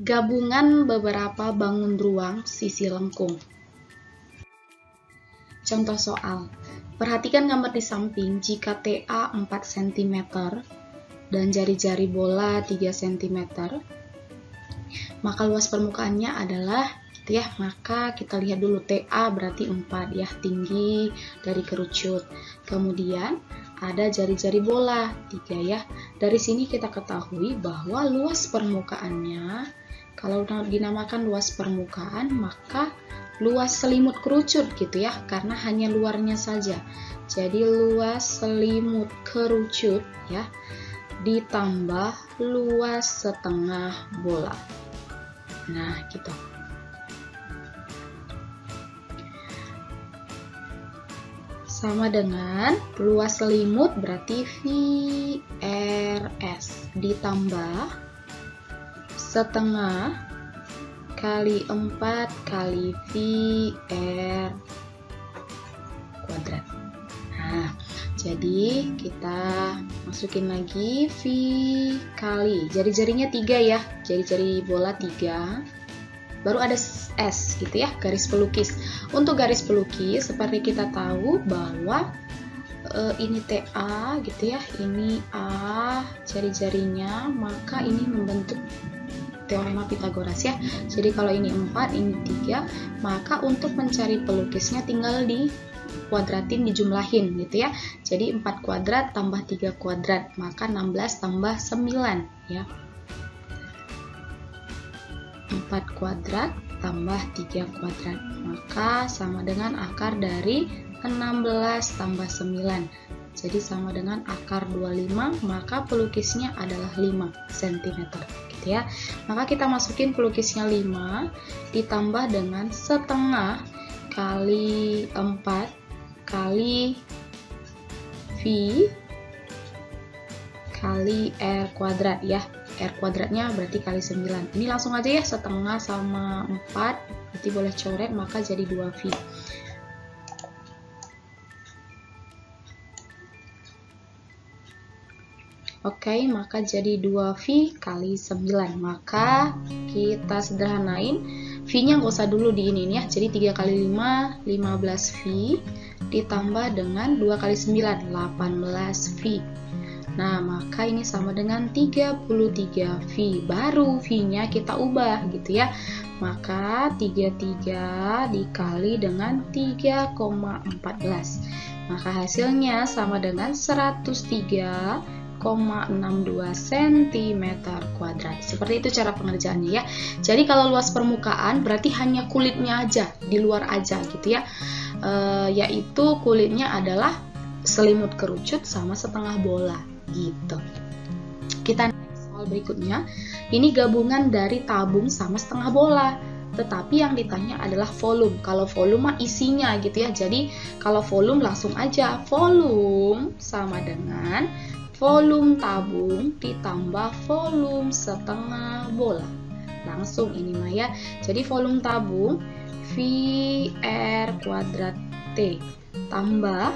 Gabungan beberapa bangun ruang sisi lengkung. Contoh soal. Perhatikan gambar di samping. Jika TA 4 cm dan jari-jari bola 3 cm, maka luas permukaannya adalah gitu ya. Maka kita lihat dulu TA berarti 4 ya, tinggi dari kerucut. Kemudian ada jari-jari bola 3 ya. Dari sini kita ketahui bahwa luas permukaannya, kalau dinamakan luas permukaan, maka luas selimut kerucut gitu ya, karena hanya luarnya saja. Jadi luas selimut kerucut ya ditambah luas setengah bola. Nah, gitu. Sama dengan luas selimut berarti VRS ditambah setengah kali 4 kali VR kuadrat. Nah, jadi kita masukin lagi V kali jari-jarinya 3 ya, jari-jari bola 3, baru ada S gitu ya, garis pelukis. Untuk garis pelukis seperti kita tahu bahwa ini TA gitu ya, ini A jari-jarinya, maka ini membentuk teorema Pythagoras ya. Jadi kalau ini 4, ini 3, maka untuk mencari pelukisnya tinggal di kuadratin, dijumlahin gitu ya. Jadi 4 kuadrat tambah 3 kuadrat, maka 16 tambah 9 ya. 4 kuadrat tambah 3 kuadrat, maka sama dengan akar dari 16 tambah 9. Jadi sama dengan akar 25, maka pelukisnya adalah 5 cm gitu ya. Maka kita masukin pelukisnya 5 ditambah dengan setengah kali 4 kali V kali R kuadrat ya. R kuadratnya berarti kali 9. Ini langsung aja ya, setengah sama 4 berarti boleh coret, maka jadi 2V. Oke, maka jadi 2V kali 9. Maka kita sederhanain, V-nya nggak usah dulu di ini ya. Jadi 3 kali 5, 15V ditambah dengan 2 kali 9, 18V. Nah, maka ini sama dengan 33V. Baru V-nya kita ubah gitu ya. Maka 33 dikali dengan 3,14. Maka hasilnya sama dengan 103,62 cm kuadrat. Seperti itu cara pengerjaannya ya. Jadi kalau luas permukaan berarti hanya kulitnya aja, di luar aja gitu ya. Yaitu kulitnya adalah selimut kerucut sama setengah bola gitu. Kita next soal berikutnya. Ini gabungan dari tabung sama setengah bola. Tetapi yang ditanya adalah volume. Kalau volume mah isinya gitu ya. Jadi kalau volume langsung aja, volume sama dengan volume tabung ditambah volume setengah bola. Langsung ini mah ya. Jadi volume tabung VR kuadrat T tambah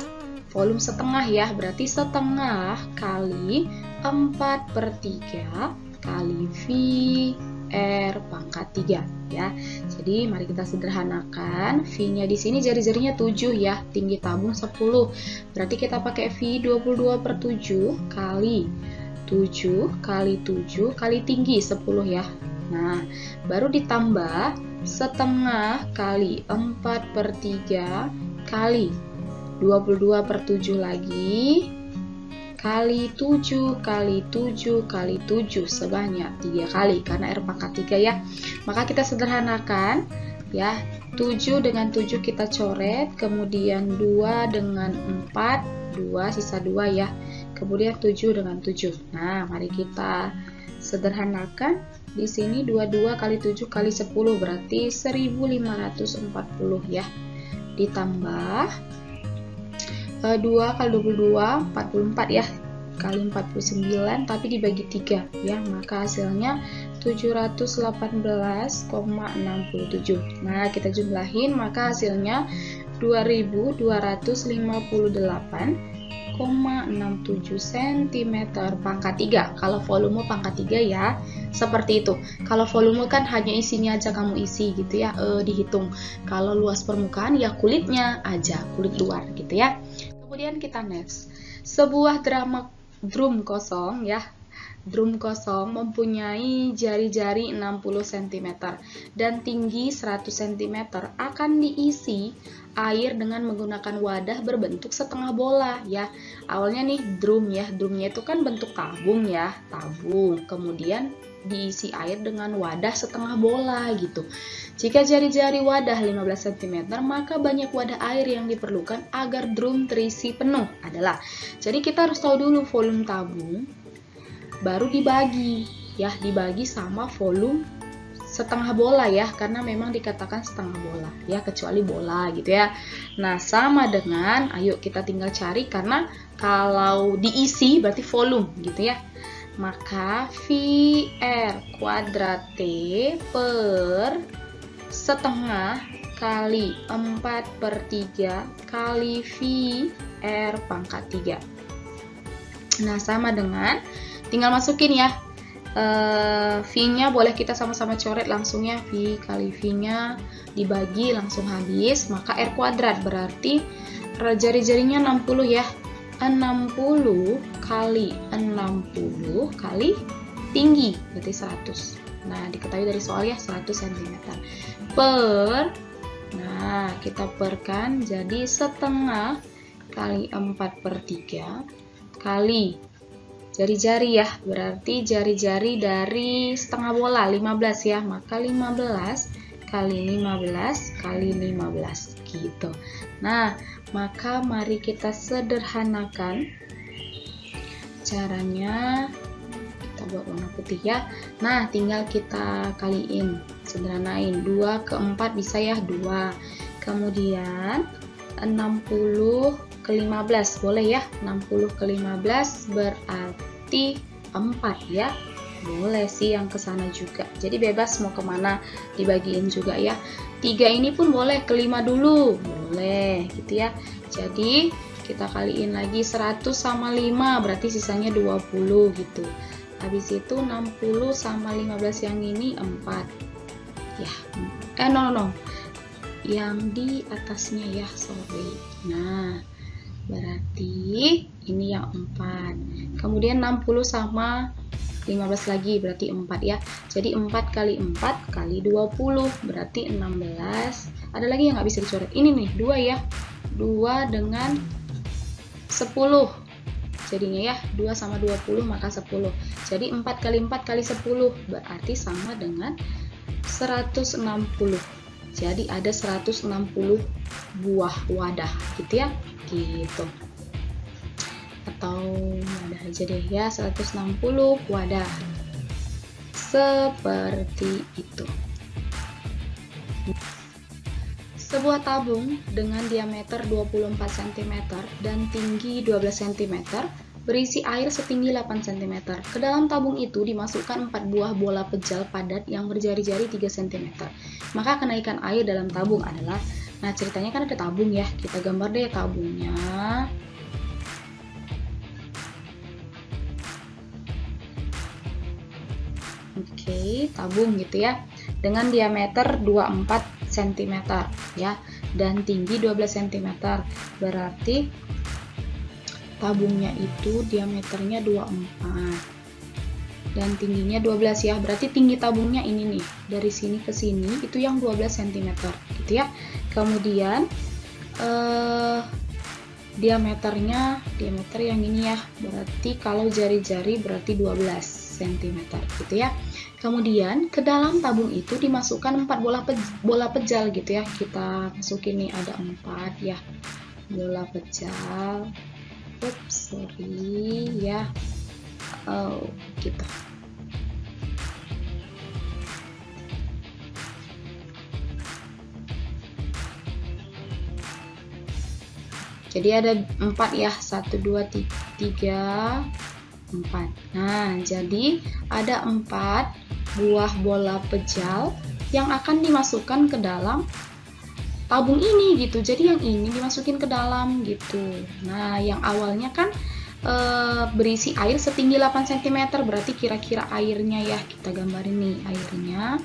volume setengah ya, berarti setengah kali 4/3 kali VR pangkat 3 ya. Jadi mari kita sederhanakan. V-nya di sini jari-jarinya 7 ya, tinggi tabung 10. Berarti kita pakai V 22/7 kali 7 kali 7 kali tinggi 10 ya. Nah, baru ditambah setengah kali 4/3 kali 22/7 lagi kali 7 kali 7 kali 7 sebanyak 3 kali karena R pangkat 3 ya. Maka kita sederhanakan ya. 7 dengan 7 kita coret, kemudian 2 dengan 4, 2 sisa 2 ya. Kemudian 7 dengan 7. Nah, mari kita sederhanakan. Di sini 22 kali 7 kali 10 berarti 1540 ya. Ditambah 2 kali 22, 44 ya, kali 49, tapi dibagi 3 ya, maka hasilnya 718,67. Nah, kita jumlahin, maka hasilnya 2258,67 0,67 cm pangkat 3. Kalau volume pangkat 3 ya, seperti itu. Kalau volume kan hanya isinya aja kamu isi gitu ya, dihitung. Kalau luas permukaan ya kulitnya aja, kulit luar gitu ya. Kemudian kita next. Sebuah drum kosong ya. Drum kosong mempunyai jari-jari 60 cm dan tinggi 100 cm akan diisi air dengan menggunakan wadah berbentuk setengah bola ya. Awalnya nih drum ya, drumnya itu kan bentuk tabung ya, tabung. Kemudian diisi air dengan wadah setengah bola gitu. Jika jari-jari wadah 15 cm, maka banyak wadah air yang diperlukan agar drum terisi penuh adalah. Jadi kita harus tahu dulu volume tabung, baru dibagi ya, dibagi sama volume setengah bola ya, karena memang dikatakan setengah bola ya, kecuali bola gitu ya. Nah, sama dengan, ayo kita tinggal cari, karena kalau diisi berarti volume gitu ya. Maka VR kuadrat T per setengah kali 4/3 kali VR pangkat 3. Nah, sama dengan, tinggal masukin ya, V-nya boleh kita sama-sama coret langsung ya, V kali V-nya dibagi langsung habis, maka R kuadrat berarti jari-jarinya 60 ya, 60 kali 60 kali tinggi berarti 100. Nah, diketahui dari soal ya, 100 cm per, nah kita perkan jadi setengah kali 4/3 kali jari-jari ya, berarti jari-jari dari setengah bola 15 ya, maka 15 kali 15 kali 15 gitu. Nah, maka mari kita sederhanakan caranya. Kita buat warna putih ya. Nah, tinggal kita kaliin, sederhanain, 2 ke 4 bisa ya, 2. Kemudian 60 ke 15 boleh ya, 60 ke 15 berarti 4 ya, boleh sih yang ke sana juga, jadi bebas mau kemana dibagiin juga ya. 3 ini pun boleh ke 5 dulu, boleh gitu ya. Jadi kita kaliin lagi 100 sama 5 berarti sisanya 20 gitu. Habis itu 60 sama 15 yang ini 4 ya, no yang di atasnya ya, sorry. Nah, berarti ini yang 4. Kemudian 60 sama 15 lagi berarti 4 ya. Jadi 4 kali 4 kali 20 berarti 16. Ada lagi yang nggak bisa dicoret. Ini nih 2 ya. 2 dengan 10. Jadinya ya 2 sama 20 maka 10. Jadi 4 kali 4 kali 10 berarti sama dengan 160. Jadi ada 160 buah wadah gitu ya, gitu. Atau wadah aja deh ya, 160 wadah. Seperti itu. Sebuah tabung dengan diameter 24 cm dan tinggi 12 cm berisi air setinggi 8 cm. Ke dalam tabung itu dimasukkan 4 buah bola pejal padat yang berjari-jari 3 cm. Maka kenaikan air dalam tabung adalah, nah ceritanya kan ada tabung ya, kita gambar deh tabungnya. Oke, tabung gitu ya, dengan diameter 24 cm ya, dan tinggi 12 cm. Berarti tabungnya itu diameternya 24 dan tingginya 12 ya, berarti tinggi tabungnya ini nih, dari sini ke sini itu yang 12 cm gitu ya. Kemudian diameter yang ini ya, berarti kalau jari-jari berarti 12 cm gitu ya. Kemudian ke dalam tabung itu dimasukkan 4 bola pejal gitu ya, kita masukin nih, ada 4 ya bola pejal. Sorry ya, gitu. Jadi ada 4 ya, 1, 2, 3, 4. Nah, jadi ada 4 buah bola pejal yang akan dimasukkan ke dalam tabung ini gitu. Jadi yang ini dimasukin ke dalam gitu. Nah, yang awalnya kan berisi air setinggi 8 cm, berarti kira-kira airnya ya, kita gambarin nih airnya.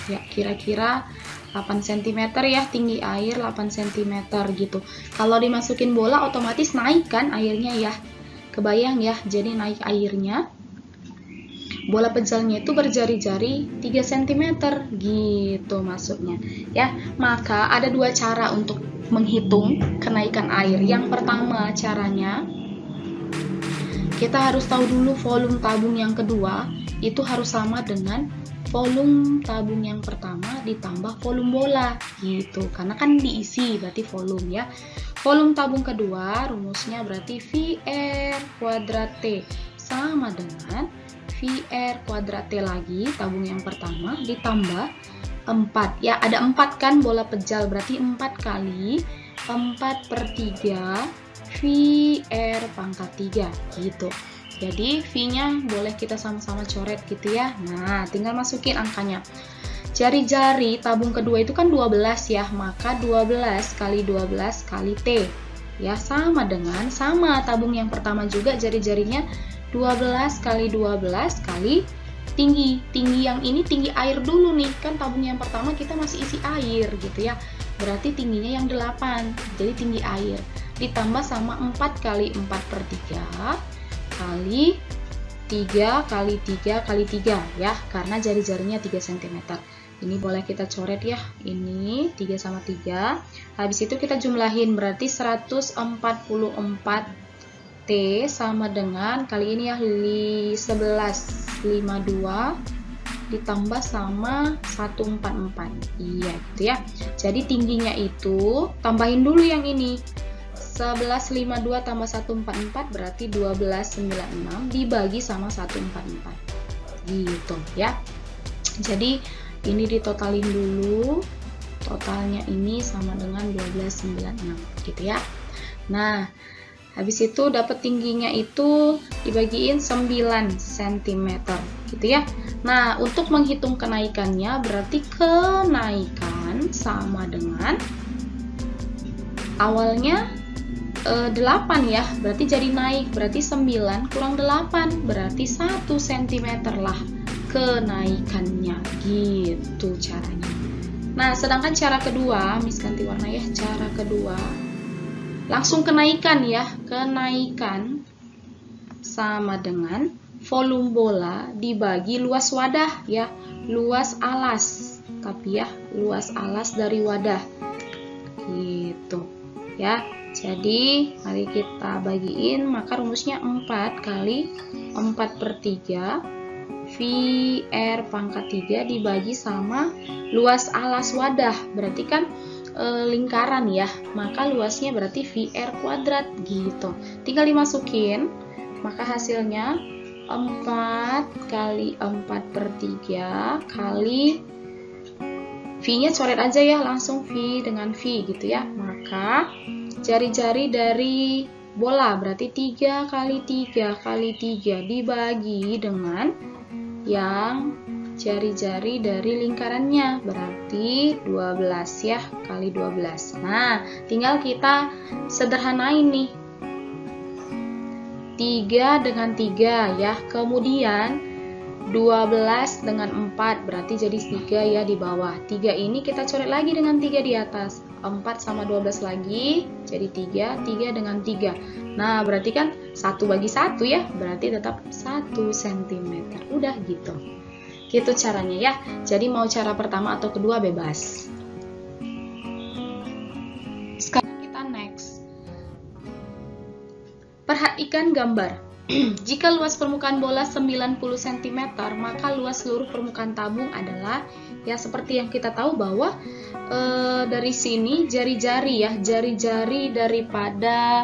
Ya, kira-kira 8 cm ya, tinggi air 8 cm gitu. Kalau dimasukin bola otomatis naik kan airnya ya. Kebayang ya, jadi naik airnya. Bola pejalnya itu berjari-jari 3 cm gitu maksudnya ya. Maka ada dua cara untuk menghitung kenaikan air. Yang pertama caranya, kita harus tahu dulu volume tabung yang kedua itu harus sama dengan volume tabung yang pertama ditambah volume bola gitu, karena kan diisi berarti volume ya. Volume tabung kedua rumusnya berarti VR kuadrat T sama dengan VR kuadrat T lagi tabung yang pertama ditambah 4 ya, ada 4 kan bola pejal, berarti 4 kali 4/3 VR pangkat 3 gitu. Jadi V-nya boleh kita sama-sama coret gitu ya. Nah, tinggal masukin angkanya. Jari-jari tabung kedua itu kan 12 ya, maka 12 kali 12 kali T ya, sama dengan sama tabung yang pertama juga jari-jarinya 12 kali 12 kali tinggi. Tinggi yang ini tinggi air dulu nih, kan tabung yang pertama kita masih isi air gitu ya. Berarti tingginya yang 8, jadi tinggi air. Ditambah sama 4 kali 4/3 kali 3 kali 3 kali 3 ya, karena jari-jarinya 3 cm. Ini boleh kita coret ya, ini 3 sama 3. Habis itu kita jumlahin, berarti 144 T sama dengan, kali ini ya 1152 ditambah sama 144. Iya gitu ya. Jadi tingginya itu, tambahin dulu yang ini. 1152 tambah 144 berarti 1296 dibagi sama 144. Gitu ya. Jadi ini ditotalin dulu. Totalnya ini sama dengan 1296 gitu ya. Nah, habis itu dapat tingginya itu dibagiin 9 cm gitu ya. Nah, untuk menghitung kenaikannya berarti kenaikan sama dengan awalnya 8 ya, berarti jadi naik, berarti 9 kurang 8 berarti 1 cm lah kenaikannya gitu caranya. Nah, sedangkan cara kedua, Miss ganti warna ya, cara kedua langsung kenaikan ya, kenaikan sama dengan volume bola dibagi luas wadah ya, luas alas, tapi ya luas alas dari wadah gitu ya. Jadi mari kita bagiin, maka rumusnya 4 kali 4/3 VR pangkat 3 dibagi sama luas alas wadah, berarti kan lingkaran ya, maka luasnya berarti VR kuadrat gitu. Tinggal dimasukin, maka hasilnya 4 kali 4/3 kali V-nya coret aja ya, langsung V dengan V gitu ya. Maka jari-jari dari bola berarti 3 kali 3 kali 3 dibagi dengan yang jari-jari dari lingkarannya, berarti 12 ya, kali 12. Nah, tinggal kita sederhanain nih. 3 dengan 3 ya, kemudian 12 dengan 4 berarti jadi 3 ya di bawah. 3 ini kita coret lagi dengan 3 di atas. 4 sama 12 lagi jadi 3, 3 dengan 3. Nah, berarti kan 1 bagi 1 ya, berarti tetap 1 cm. Udah gitu. Gitu caranya ya. Jadi mau cara pertama atau kedua bebas. Sekarang kita next. Perhatikan gambar. Jika luas permukaan bola 90 cm, maka luas seluruh permukaan tabung adalah, ya seperti yang kita tahu bahwa dari sini jari-jari ya, jari-jari daripada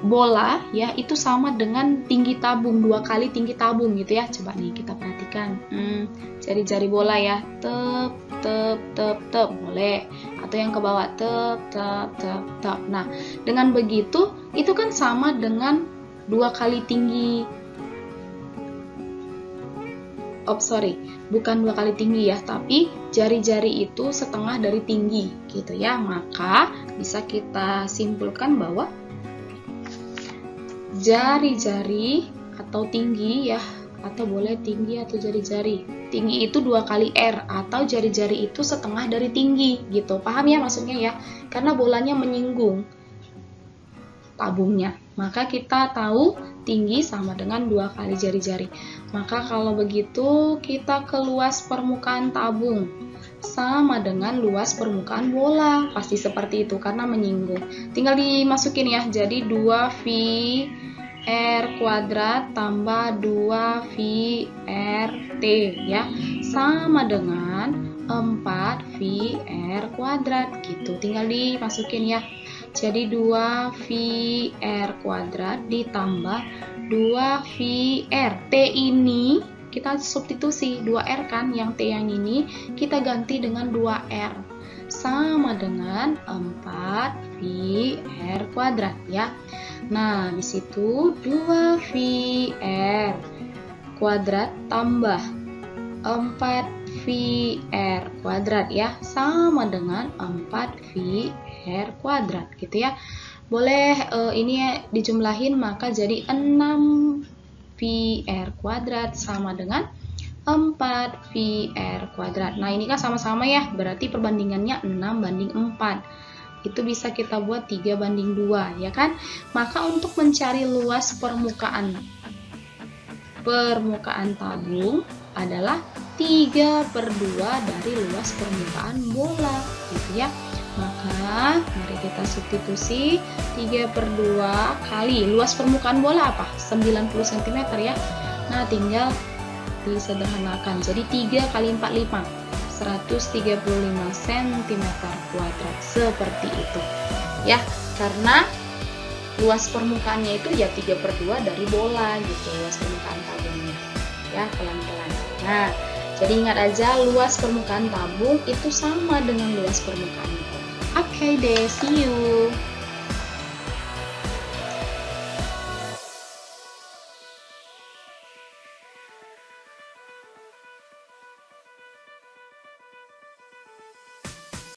bola ya itu sama dengan tinggi tabung, 2 kali tinggi tabung gitu ya. Coba nih kita perhatikan, jari-jari bola ya, tep tep tep tep boleh, atau yang ke bawah tep tep tep tep. Nah, dengan begitu itu kan sama dengan 2 kali tinggi bukan 2 kali tinggi ya, tapi jari-jari itu setengah dari tinggi gitu ya. Maka bisa kita simpulkan bahwa jari-jari atau tinggi ya, atau boleh tinggi atau jari-jari. Tinggi itu 2 kali R, atau jari-jari itu setengah dari tinggi gitu. Paham ya maksudnya ya? Karena bolanya menyinggung tabungnya. Maka kita tahu tinggi sama dengan 2 kali jari-jari. Maka kalau begitu kita ke luas permukaan tabung sama dengan luas permukaan bola. Pasti seperti itu karena menyinggung. Tinggal dimasukin ya. Jadi 2V R kuadrat tambah 2V RT ya, sama dengan 4V R kuadrat gitu. Tinggal dimasukin ya. Jadi 2V R kuadrat ditambah 2V R. T ini kita substitusi 2R kan, yang T yang ini kita ganti dengan 2R, sama dengan 4V R kuadrat ya. Nah, di situ 2V R kuadrat tambah 4V R kuadrat ya, sama dengan 4V R kuadrat gitu ya. Boleh ini dijumlahin, maka jadi 6V R kuadrat sama dengan 4V R kuadrat. Nah, ini kan sama-sama ya, berarti perbandingannya 6:4. Itu bisa kita buat 3:2 ya kan. Maka untuk mencari luas permukaan tabung adalah 3/2 dari luas permukaan bola gitu ya. Maka mari kita substitusi 3/2 kali luas permukaan bola apa? 90 cm ya. Nah, tinggal disederhanakan. Jadi 3 kali 45, 135 cm kuadrat seperti itu. Ya, karena luas permukaannya itu ya 3/2 dari bola gitu, luas permukaan tabungnya. Ya, pelan-pelan. Nah, jadi ingat aja luas permukaan tabung itu sama dengan luas permukaan bola. Oke deh, see you.